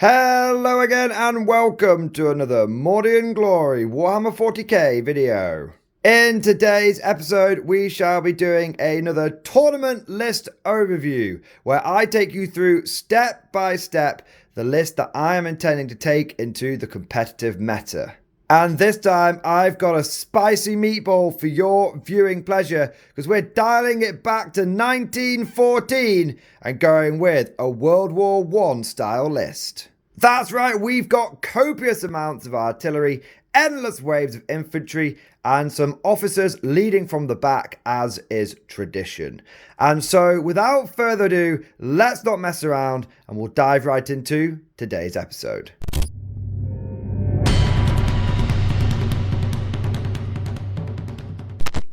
Hello again and welcome to another Mordy and Glory Warhammer 40k video. In today's episode we shall be doing another tournament list overview where I take you through step by step the list that I am intending to take into the competitive meta. And this time I've got a spicy meatball for your viewing pleasure because we're dialing it back to 1914 and going with a World War I style list. That's right, we've got copious amounts of artillery, endless waves of infantry, and some officers leading from the back as is tradition. And so without further ado, let's not mess around and we'll dive right into today's episode.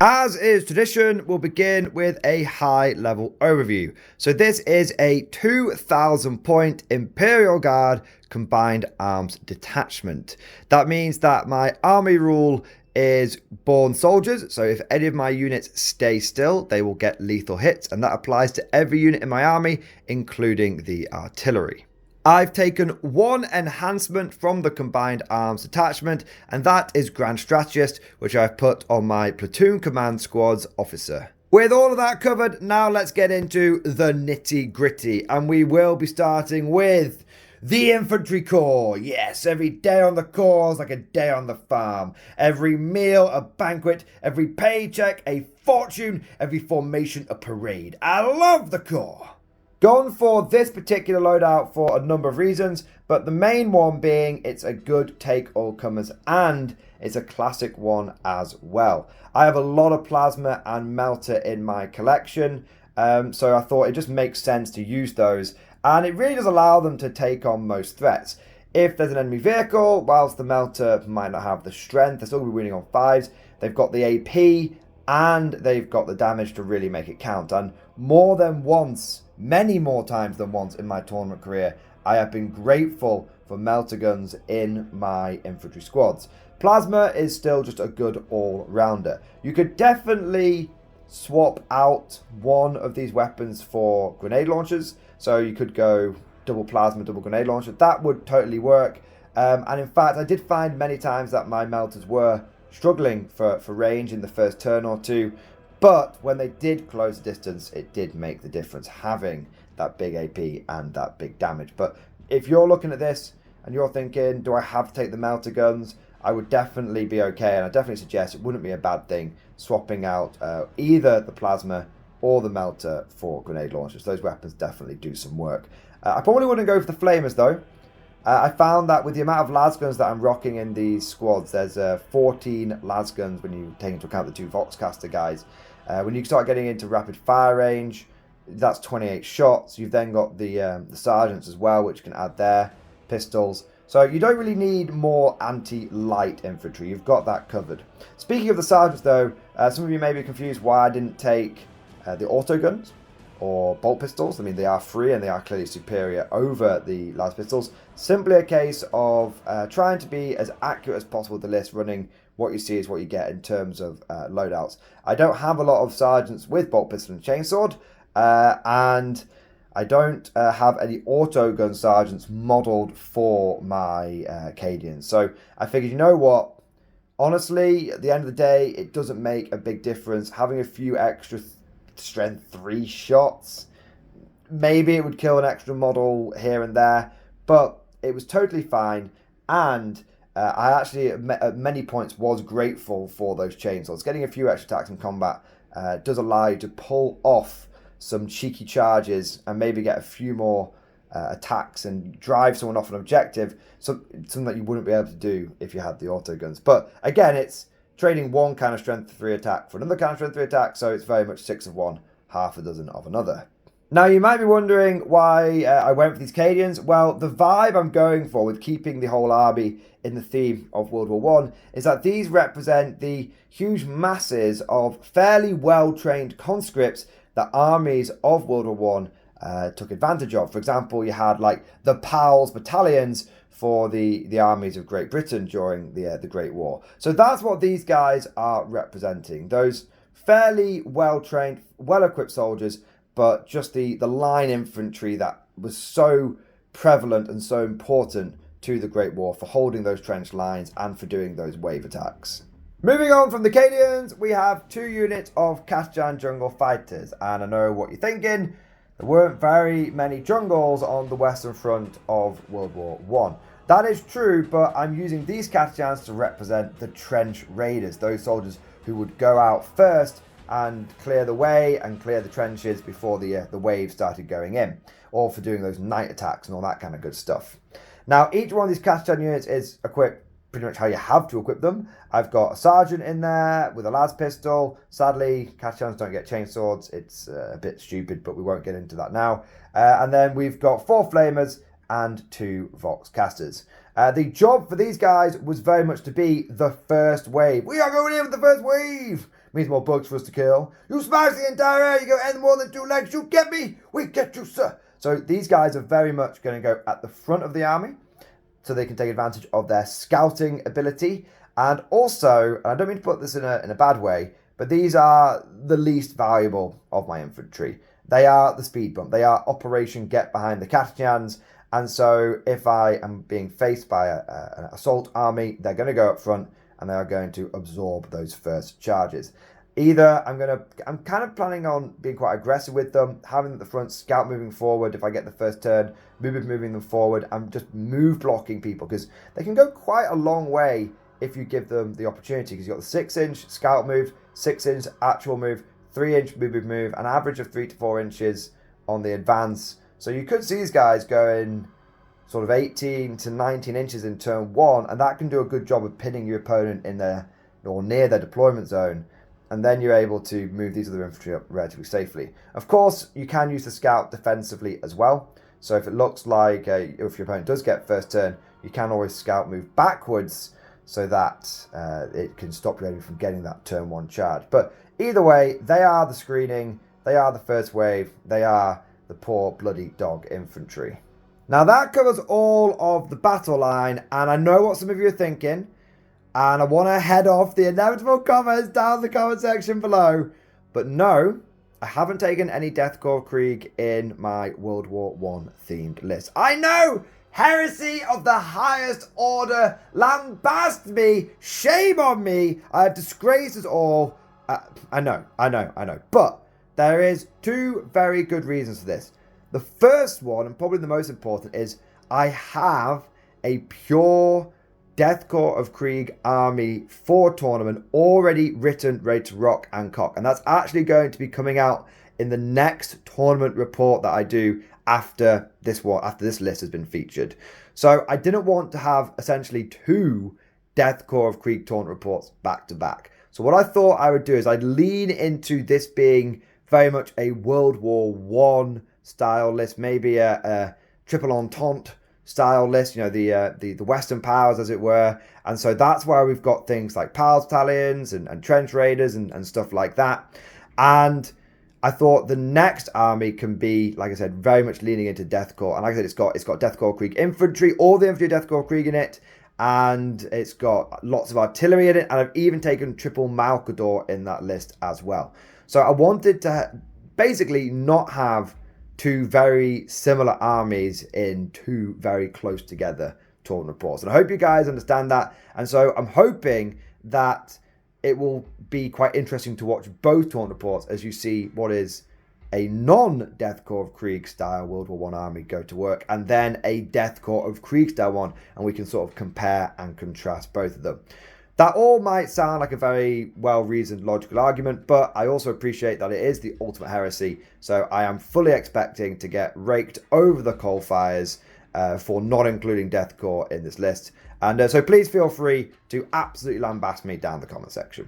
As is tradition, we'll begin with a high-level overview. So this is a 2,000 point Imperial Guard combined arms detachment. That means that my army rule is born soldiers, so if any of my units stay still, they will get lethal hits, and that applies to every unit in my army, including the artillery. I've taken one enhancement from the combined arms detachment, and that is Grand Strategist, which I've put on my platoon command squad's officer. With all of that covered, now let's get into the nitty gritty, and we will be starting with the Infantry Corps. Yes, every day on the Corps is like a day on the farm. Every meal a banquet, every paycheck a fortune, every formation a parade. I love the Corps. Gone for this particular loadout for a number of reasons, but the main one being it's a good take all comers and it's a classic one as well. I have a lot of plasma and melter in my collection, so I thought it just makes sense to use those, and it really does allow them to take on most threats. If there's an enemy vehicle, whilst the melter might not have the strength, they're still be winning on 5s, they've got the AP and they've got the damage to really make it count. And more than once, many more times than once in my tournament career, I have been grateful for melter guns in my infantry squads. Plasma is still just a good all-rounder. You could definitely swap out one of these weapons for grenade launchers. So you could go double plasma, double grenade launcher. That would totally work. And in fact, I did find many times that my melters were struggling for range in the first turn or two. But when they did close the distance, it did make the difference having that big AP and that big damage. But if you're looking at this and you're thinking, do I have to take the melter guns? I would definitely be okay. And I definitely suggest it wouldn't be a bad thing swapping out either the plasma or the melter for grenade launchers. Those weapons definitely do some work. I probably wouldn't go for the flamers though. I found that with the amount of lasguns that I'm rocking in these squads, there's 14 lasguns when you take into account the 2 Voxcaster guys. When you start getting into rapid fire range, that's 28 shots. You've then got the sergeants as well, which can add their pistols. So you don't really need more anti-light infantry. You've got that covered. Speaking of the sergeants though, some of you may be confused why I didn't take the autoguns or bolt pistols. I mean, they are free and they are clearly superior over the las pistols. Simply a case of trying to be as accurate as possible with the list, running what you see is what you get in terms of loadouts. I don't have a lot of sergeants with bolt pistol and chainsword, and I don't have any autogun sergeants modelled for my Cadians. So I figured, you know what? Honestly, at the end of the day, it doesn't make a big difference. Having a few extra strength 3 shots, maybe it would kill an extra model here and there, but it was totally fine. And I actually at many points was grateful for those chainsaws. Getting a few extra attacks in combat does allow you to pull off some cheeky charges and maybe get a few more attacks and drive someone off an objective, something that you wouldn't be able to do if you had the autoguns. But again, it's trading one kind of strength 3 attack for another kind of strength 3 attack, so it's very much 6 of one, half a dozen of another. Now you might be wondering why I went for these Cadians. Well, the vibe I'm going for with keeping the whole army in the theme of World War I is that these represent the huge masses of fairly well-trained conscripts that armies of World War I took advantage of. For example, you had like the PALS battalions for the armies of Great Britain during the Great War. So that's what these guys are representing. Those fairly well-trained, well-equipped soldiers, but just the line infantry that was so prevalent and so important to the Great War for holding those trench lines and for doing those wave attacks. Moving on from the Cadians, we have 2 units of Kashjan jungle fighters, and I know what you're thinking. There weren't very many jungles on the western front of World War I. That is true, but I'm using these Kashjans to represent the trench raiders, those soldiers who would go out first and clear the way and clear the trenches before the wave started going in, or for doing those night attacks and all that kind of good stuff. Now, each one of these Kashjan units is equipped pretty much how you have to equip them. I've got a sergeant in there with a las pistol. Sadly, Kashjans don't get chainswords. It's a bit stupid, but we won't get into that now. And then we've got 4 flamers and 2 vox casters. The job for these guys was very much to be the first wave. We are going in with the first wave. Means more bugs for us to kill. You smash the entire area. You go any more than 2 legs. You get me. We get you, sir. So these guys are very much going to go at the front of the army, so they can take advantage of their scouting ability. And also, and I don't mean to put this in a bad way, but these are the least valuable of my infantry. They are the speed bump. They are Operation Get Behind the Kashjans. And so if I am being faced by an assault army, they're going to go up front and they are going to absorb those first charges. Either I'm kind of planning on being quite aggressive with them, having the front scout moving forward. If I get the first turn, moving them forward, I'm just move blocking people, because they can go quite a long way if you give them the opportunity, because you've got the 6-inch scout move, 6-inch actual move, 3-inch move, an average of 3 to 4 inches on the advance. So you could see these guys going sort of 18 to 19 inches in turn 1, and that can do a good job of pinning your opponent in their or near their deployment zone. And then you're able to move these other infantry up relatively safely. Of course, you can use the scout defensively as well. So if it looks like if your opponent does get first turn, you can always scout move backwards so that it can stop you from getting that turn 1 charge. But either way, they are the screening, they are the first wave, they are the poor bloody dog infantry. Now that covers all of the battle line, and I know what some of you are thinking. And I want to head off the inevitable comments down the comment section below. But no, I haven't taken any Deathcore Krieg in my World War I themed list. I know! Heresy of the highest order! Lambast me! Shame on me! I have disgraced us all. I know. But there is 2 very good reasons for this. The first one, and probably the most important, is I have a pure Deathcore of Krieg army for tournament already written, ready to rock and cock, and that's actually going to be coming out in the next tournament report that I do after this list has been featured. So I didn't want to have essentially 2 Deathcore of Krieg tournament reports back to back. So what I thought I would do is I'd lean into this being very much a World War I style list, maybe a triple entente style list, you know, the Western powers, as it were. And so that's where we've got things like Pals Battalions and Trench Raiders and stuff like that. And I thought the next army can be, like I said, very much leaning into Deathcore. And like I said, it's got Deathcore Krieg infantry, all the infantry of Deathcore Krieg in it. And it's got lots of artillery in it. And I've even taken triple Malkador in that list as well. So I wanted to basically not have 2 very similar armies in 2 very close together tournament reports. And I hope you guys understand that. And so I'm hoping that it will be quite interesting to watch both tournament reports as you see what is a non-Deathcore of Krieg style World War I army go to work, and then a Deathcore of Krieg style one, and we can sort of compare and contrast both of them. That all might sound like a very well-reasoned logical argument, but I also appreciate that it is the ultimate heresy, so I am fully expecting to get raked over the coal fires for not including Deathcore in this list. And so please feel free to absolutely lambast me down the comment section.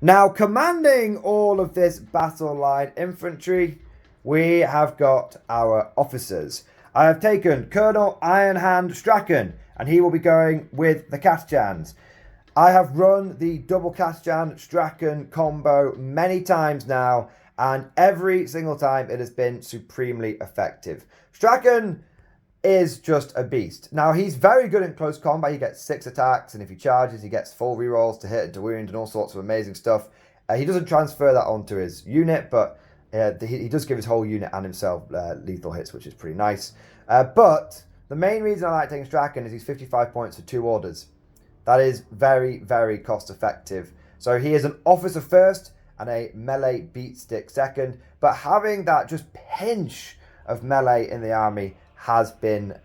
Now, commanding all of this battle line infantry, we have got our officers. I have taken Colonel Ironhand Strachan, and he will be going with the Kashjans. I have run the double Kashjan Strachan combo many times now, and every single time it has been supremely effective. Strachan is just a beast. Now, he's very good in close combat. He gets 6 attacks, and if he charges, he gets full rerolls to hit and to wound and all sorts of amazing stuff. He doesn't transfer that onto his unit, but he does give his whole unit and himself lethal hits, which is pretty nice. But the main reason I like taking Strachan is he's 55 points for 2 orders. That is very, very cost effective. So he is an officer first and a melee beat stick second. But having that just pinch of melee in the army has been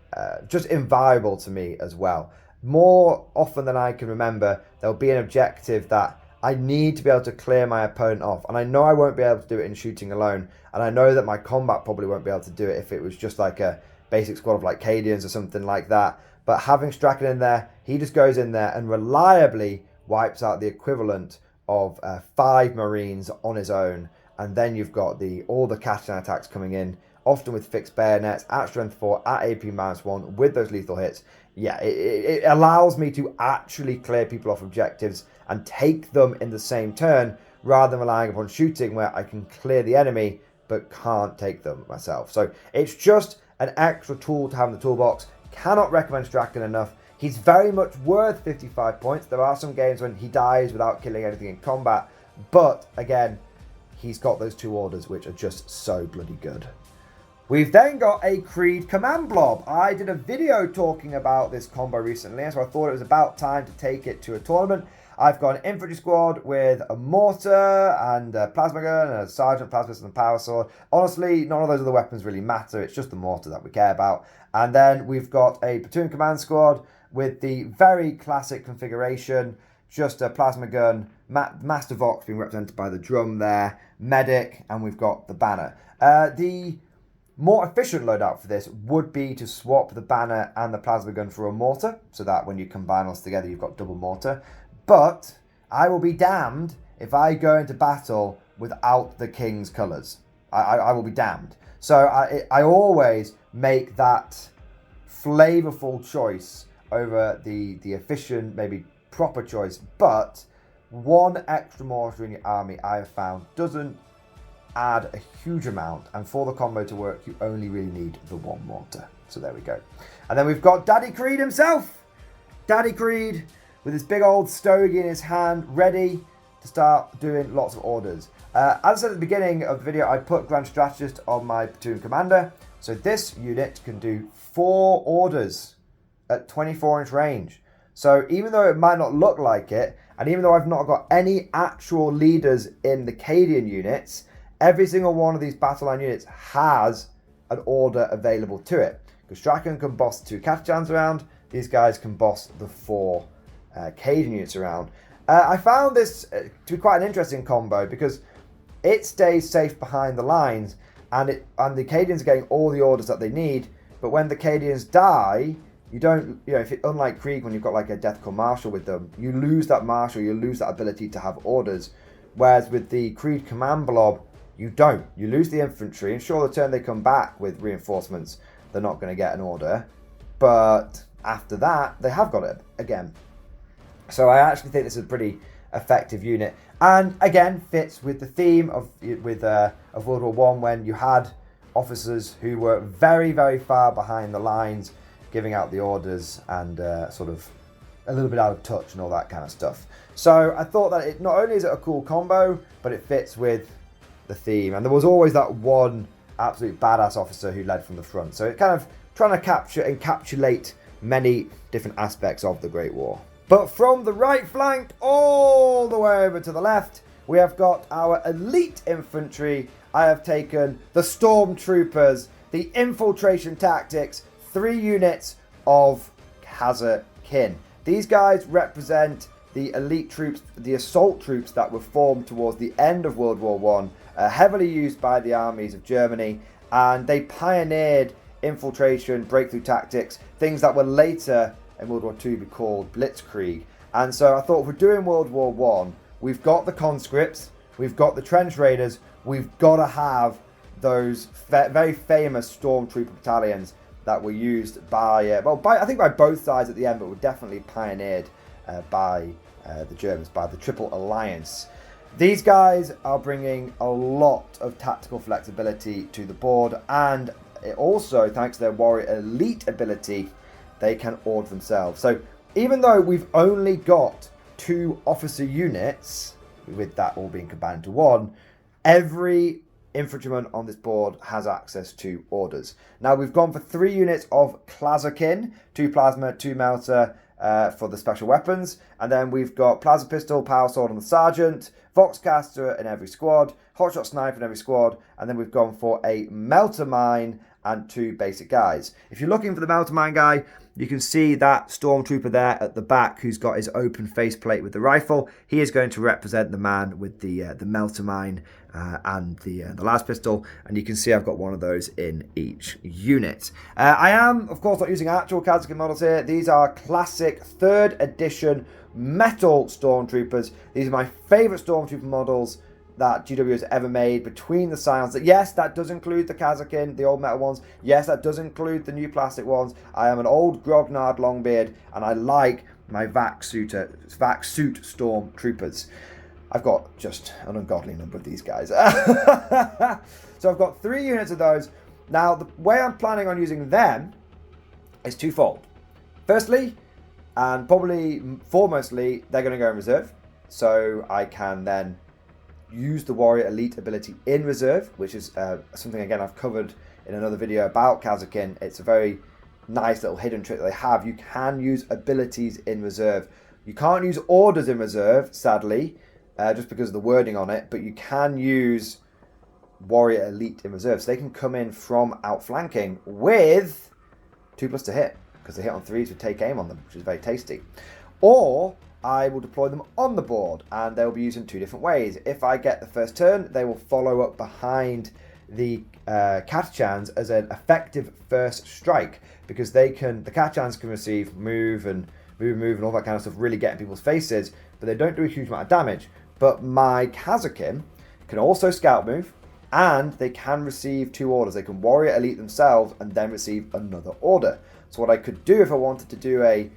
just invaluable to me as well. More often than I can remember, there'll be an objective that I need to be able to clear my opponent off. And I know I won't be able to do it in shooting alone. And I know that my combat probably won't be able to do it if it was just like a basic squad of like Cadians or something like that. But having Strachan in there, he just goes in there and reliably wipes out the equivalent of 5 Marines on his own. And then you've got all the Catalan attacks coming in, often with fixed bayonets, at strength 4, at AP -1, with those lethal hits. Yeah, it allows me to actually clear people off objectives and take them in the same turn, rather than relying upon shooting where I can clear the enemy but can't take them myself. So it's just an extra tool to have in the toolbox. Cannot recommend Strachan enough. He's very much worth 55 points. There are some games when he dies without killing anything in combat, but again, he's got those 2 orders which are just so bloody good. We've then got a Creed Command Blob. I did a video talking about this combo recently, so I thought it was about time to take it to a tournament. I've got an infantry squad with a mortar and a plasma gun and a sergeant, plasma pistol and power sword. Honestly, none of those other weapons really matter. It's just the mortar that we care about. And then we've got a platoon command squad with the very classic configuration. Just a plasma gun, Master Vox being represented by the drum there, medic, and we've got the banner. The more efficient loadout for this would be to swap the banner and the plasma gun for a mortar, so that when you combine those together, you've got double mortar. But I will be damned if I go into battle without the king's colours. I will be damned. So I always make that flavourful choice over the efficient, maybe proper choice. But 1 extra mortar in your army, I have found, doesn't add a huge amount, and for the combo to work you only really need the 1 mortar. So there we go. And then we've got Daddy Creed himself. Daddy Creed with his big old stogie in his hand, ready to start doing lots of orders. As I said at the beginning of the video, I put Grand Strategist on my platoon commander, so this unit can do 4 orders at 24-inch range. So even though it might not look like it, and even though I've not got any actual leaders in the Cadian units, every single one of these battle line units has an order available to it. Because Strachan can boss 2 Catachans around, these guys can boss the 4 Cadian units around. I found this to be quite an interesting combo because it stays safe behind the lines, and the Cadians are getting all the orders that they need. But when the Cadians die, you don't, unlike Krieg, when you've got like a Deathcore Marshal with them, you lose that Marshal, you lose that ability to have orders. Whereas with the Creed Command Blob, you don't. You lose the infantry, and sure, the turn they come back with reinforcements, they're not going to get an order. But after that, they have got it again. So I actually think this is a pretty effective unit, and again fits with the theme of World War I, when you had officers who were very, very far behind the lines, giving out the orders and sort of a little bit out of touch and all that kind of stuff. So I thought that not only is it a cool combo, but it fits with the theme. And there was always that one absolute badass officer who led from the front. So it kind of trying to encapsulate many different aspects of the Great War. But from the right flank all the way over to the left, we have got our elite infantry. I have taken the stormtroopers, the infiltration tactics, 3 units of Kazakhin. These guys represent the elite troops, the assault troops that were formed towards the end of World War I, heavily used by the armies of Germany, and they pioneered infiltration, breakthrough tactics, things that were later in World War II be called Blitzkrieg. And so I thought, if we're doing World War I, we've got the conscripts, we've got the trench raiders, we've got to have those very famous stormtrooper battalions that were used by, I think by both sides at the end, but were definitely pioneered by the Germans, by the Triple Alliance. These guys are bringing a lot of tactical flexibility to the board, and also, thanks to their warrior elite ability, they can order themselves. So even though we've only got 2 officer units, with that all being combined into 1, every infantryman on this board has access to orders. Now we've gone for 3 units of Klaserkin, 2 plasma, 2 melter for the special weapons, and then we've got plasma pistol, power sword on the sergeant, voxcaster in every squad, hotshot sniper in every squad, and then we've gone for a melter mine and 2 basic guys. If you're looking for the melter mine guy, you can see that stormtrooper there at the back who's got his open faceplate with the rifle. He is going to represent the man with the melter mine and the las pistol, and you can see I've got one of those in each unit. I am, of course, not using actual Kazakin models here. These are classic 3rd edition metal stormtroopers. These are my favourite stormtrooper models that GW has ever made between the Scions. Yes, that does include the Kazakin, the old metal ones. Yes, that does include the new plastic ones. I am an old grognard longbeard, and I like my vac suit stormtroopers. I've got just an ungodly number of these guys. So I've got 3 units of those. Now, the way I'm planning on using them is twofold. Firstly, and probably foremostly, they're going to go in reserve. So I can then use the Warrior Elite ability in reserve, which is something, again, I've covered in another video about Kazakin. It's a very nice little hidden trick that they have. You can use abilities in reserve. You can't use orders in reserve, sadly, just because of the wording on it, but you can use Warrior Elite in reserve. So they can come in from outflanking with 2+ to hit, because the hit on 3s would take aim on them, which is very tasty. Or I will deploy them on the board, and they'll be used in 2 different ways. If I get the first turn, they will follow up behind the Catachans as an effective first strike, because the Catachans can receive move and all that kind of stuff, really get in people's faces, but they don't do a huge amount of damage. But my Kazakin can also scout move, and they can receive 2 orders. They can Warrior Elite themselves and then receive another order. So what I could do if I wanted to do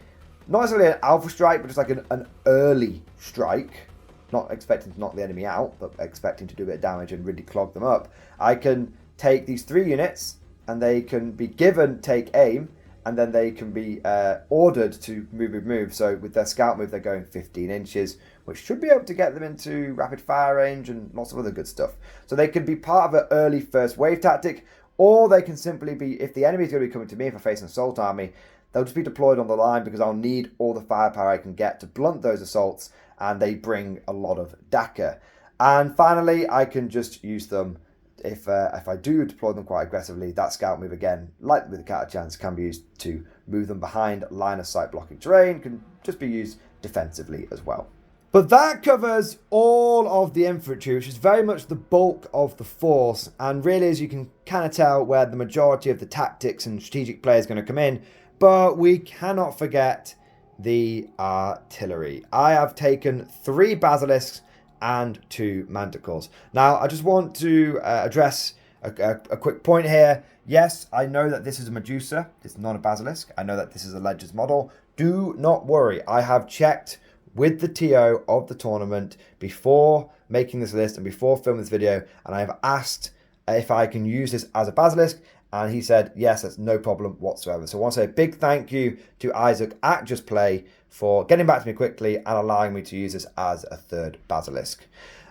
not necessarily an alpha strike, but just like an early strike, not expecting to knock the enemy out, but expecting to do a bit of damage and really clog them up, I can take these 3 units, and they can be given take aim, and then they can be ordered to move. So with their scout move, they're going 15 inches, which should be able to get them into rapid fire range and lots of other good stuff. So they can be part of an early first wave tactic, or they can simply be, if the enemy's going to be coming to me, if I face an assault army, they'll just be deployed on the line, because I'll need all the firepower I can get to blunt those assaults, and they bring a lot of DACA. And finally, I can just use them if I do deploy them quite aggressively. That scout move, again, like with the Catachans, can be used to move them behind line of sight blocking terrain, can just be used defensively as well. But that covers all of the infantry, which is very much the bulk of the force, and really, as you can kind of tell, where the majority of the tactics and strategic play is going to come in. But we cannot forget the artillery. I have taken 3 basilisks and 2 manticores. Now, I just want to address a quick point here. Yes, I know that this is a Medusa. It's not a basilisk. I know that this is a Legends model. Do not worry. I have checked with the TO of the tournament before making this list and before filming this video, and I have asked if I can use this as a basilisk, and he said yes, that's no problem whatsoever. So I want to say a big thank you to Isaac at Just Play for getting back to me quickly and allowing me to use this as a 3rd basilisk.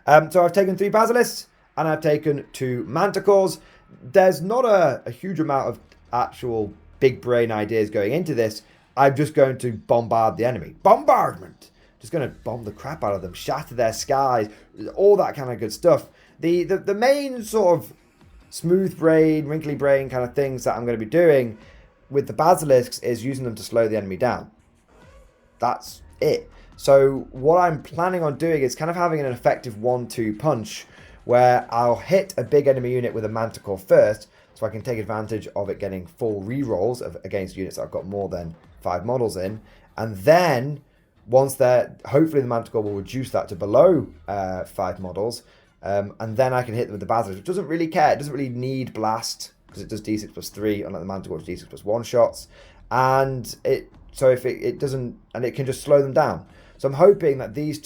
So I've taken 3 basilisks and I've taken 2 manticores. There's not a huge amount of actual big brain ideas going into this. I'm just going to bombard the enemy. Bombardment! Just going to bomb the crap out of them, shatter their skies, all that kind of good stuff. The main sort of smooth brain, wrinkly brain kind of things that I'm going to be doing with the basilisks is using them to slow the enemy down. That's it. So what I'm planning on doing is kind of having an effective 1-2 punch, where I'll hit a big enemy unit with a manticore first, so I can take advantage of it getting full rerolls against units that I've got more than 5 models in, and then once they're, hopefully the manticore will reduce that to below 5 models, and then I can hit them with the basilisk, which doesn't really care. It doesn't really need blast, because it does d6+3, unlike the manticore, which is d6+1 shots, and it doesn't, and it can just slow them down. So I'm hoping that these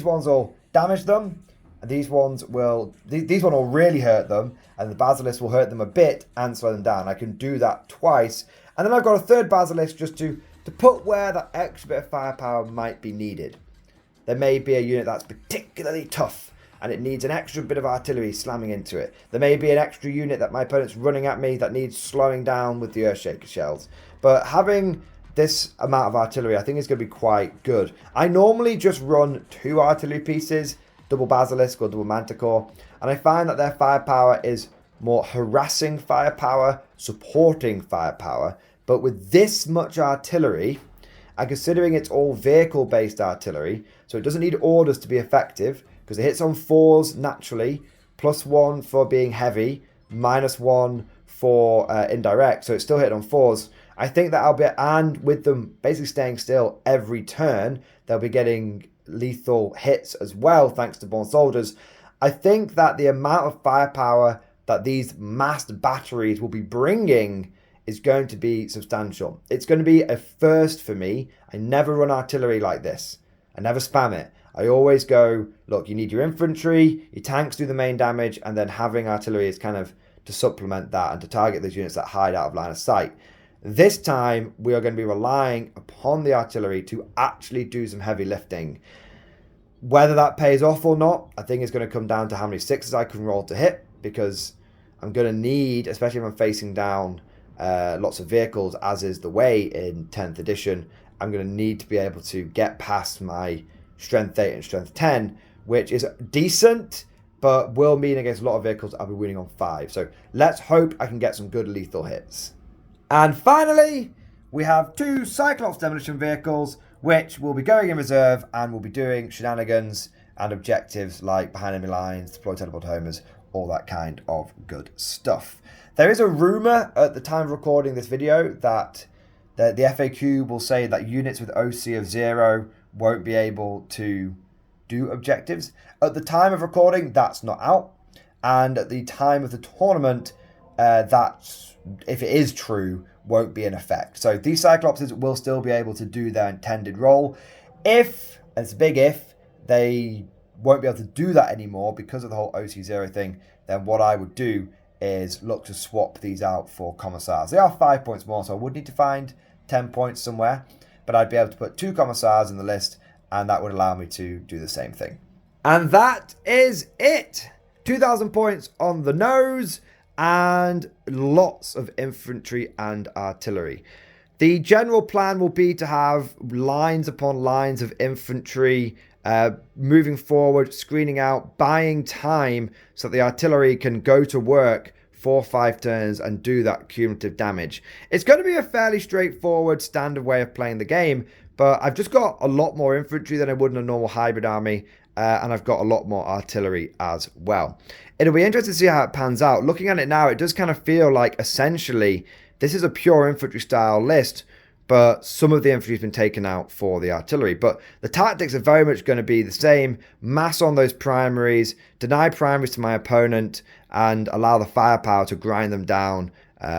ones will damage them, and these ones will really hurt them, and the basilisk will hurt them a bit and slow them down. I can do that twice, and then I've got a 3rd basilisk just to put where that extra bit of firepower might be needed. There may be a unit that's particularly tough, and it needs an extra bit of artillery slamming into it. There may be an extra unit that my opponent's running at me that needs slowing down with the Earthshaker shells. But having this amount of artillery, I think, is going to be quite good. I normally just run 2 artillery pieces, double Basilisk or double Manticore, and I find that their firepower is more harassing firepower, supporting firepower. But with this much artillery, and considering it's all vehicle-based artillery, so it doesn't need orders to be effective, because it hits on 4s naturally, +1 for being heavy, -1 for indirect, so it's still hit on 4s. I think that I'll be, and with them basically staying still every turn, they'll be getting lethal hits as well, thanks to Born Soldiers. I think that the amount of firepower that these massed batteries will be bringing is going to be substantial. It's going to be a first for me. I never run artillery like this. I never spam it. I always go, look, you need your infantry, your tanks do the main damage, and then having artillery is kind of to supplement that and to target those units that hide out of line of sight. This time, we are going to be relying upon the artillery to actually do some heavy lifting. Whether that pays off or not, I think it's going to come down to how many 6s I can roll to hit, because I'm going to need, especially if I'm facing down lots of vehicles, as is the way in 10th edition, I'm going to need to be able to get past my strength 8 and strength 10, which is decent, but will mean against a lot of vehicles I'll be winning on 5. So let's hope I can get some good lethal hits. And finally, we have 2 Cyclops demolition vehicles, which will be going in reserve and will be doing shenanigans and objectives like behind enemy lines, deploy teleport homers, all that kind of good stuff. There is a rumor at the time of recording this video that the FAQ will say that units with OC of 0 won't be able to do objectives. At the time of recording, that's not out. And at the time of the tournament, that, if it is true, won't be in effect. So these Cyclopses will still be able to do their intended role. If, and it's a big if, they won't be able to do that anymore because of the whole OC0 thing, then what I would do is look to swap these out for Commissars. They are 5 points more, so I would need to find 10 points somewhere, but I'd be able to put 2 Commissars in the list, and that would allow me to do the same thing. And that is it. 2,000 points on the nose, and lots of infantry and artillery. The general plan will be to have lines upon lines of infantry moving forward, screening out, buying time so that the artillery can go to work 4 or 5 turns and do that cumulative damage. It's going to be a fairly straightforward standard way of playing the game, but I've just got a lot more infantry than I would in a normal hybrid army, and I've got a lot more artillery as well. It'll be interesting to see how it pans out. Looking at it now, it does kind of feel like essentially this is a pure infantry style list, but some of the infantry has been taken out for the artillery. But the tactics are very much going to be the same. Mass on those primaries, deny primaries to my opponent, and allow the firepower to grind them down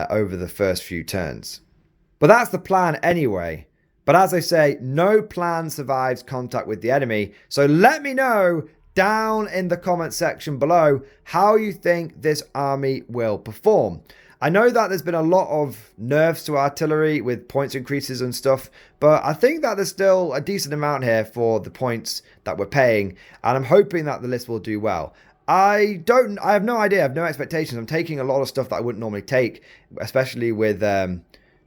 over the first few turns. But that's the plan anyway. But as I say, no plan survives contact with the enemy. So let me know down in the comment section below how you think this army will perform. I know that there's been a lot of nerfs to artillery with points increases and stuff, but I think that there's still a decent amount here for the points that we're paying, and I'm hoping that the list will do well. I have no idea, I have no expectations. I'm taking a lot of stuff that I wouldn't normally take, especially with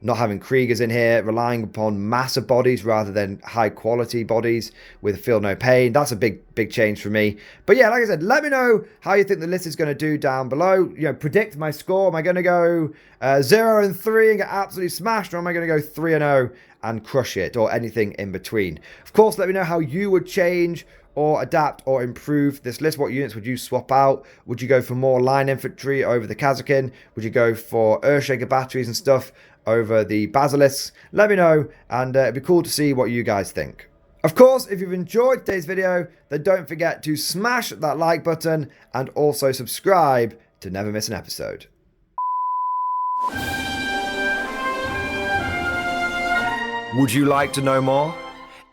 not having Kriegers in here, relying upon massive bodies rather than high quality bodies with feel no pain. That's a big change for me. But yeah, like I said, let me know how you think the list is going to do down below. You know, predict my score. Am I going to go 0-3 and get absolutely smashed, or am I going to go 3-0 and crush it, or anything in between? Of course, let me know how you would change or adapt or improve this list. What units would you swap out? Would you go for more line infantry over the Kazakin? Would you go for Earthshaker batteries and stuff over the Basilisks? Let me know, and it'd be cool to see what you guys think. Of course, if you've enjoyed today's video, then don't forget to smash that like button and also subscribe to never miss an episode. Would you like to know more?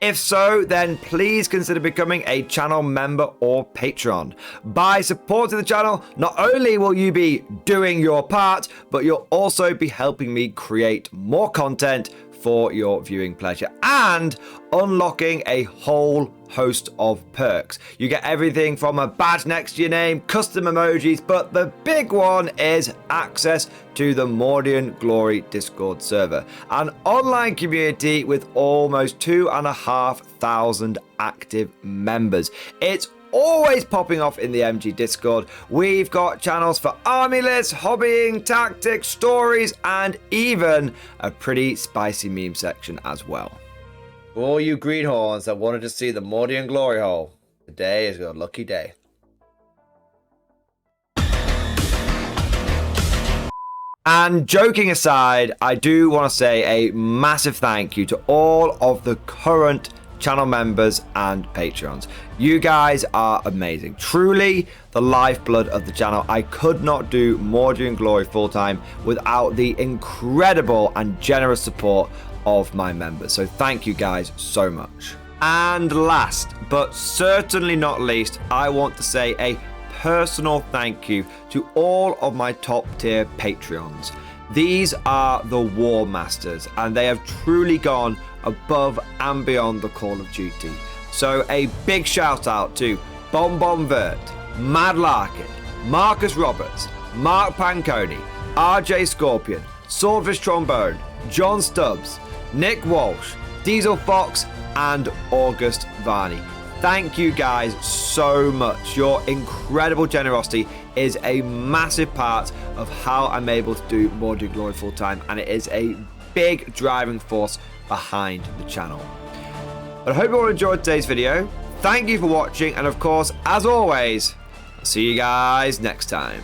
If so, then please consider becoming a channel member or patron. By supporting the channel, not only will you be doing your part, but you'll also be helping me create more content for your viewing pleasure, and unlocking a whole host of perks. You get everything from a badge next to your name, custom emojis, but the big one is access to the Mordian Glory Discord server, an online community with almost 2,500 active members. It's always popping off in the MG Discord. We've got channels for army lists, hobbying, tactics, stories, and even a pretty spicy meme section as well. For all you greenhorns that wanted to see the Mordian Glory Hole, today is your lucky day. And joking aside, I do want to say a massive thank you to all of the current channel members and Patreons. You guys are amazing. Truly the lifeblood of the channel. I could not do Mordian Glory full-time without the incredible and generous support of my members. So thank you guys so much. And last but certainly not least, I want to say a personal thank you to all of my top tier Patreons. These are the War Masters, and they have truly gone above and beyond the call of duty. So a big shout out to Bon Vert, Mad Larkin, Marcus Roberts, Mark Panconi, RJ Scorpion, Swordfish Trombone, John Stubbs, Nick Walsh, Diesel Fox, and August Varney. Thank you guys so much. Your incredible generosity is a massive part of how I'm able to do Mordian Glory full time, and it is a big driving force behind the channel. But I hope you all enjoyed today's video. Thank you for watching, and of course, as always, I'll see you guys next time.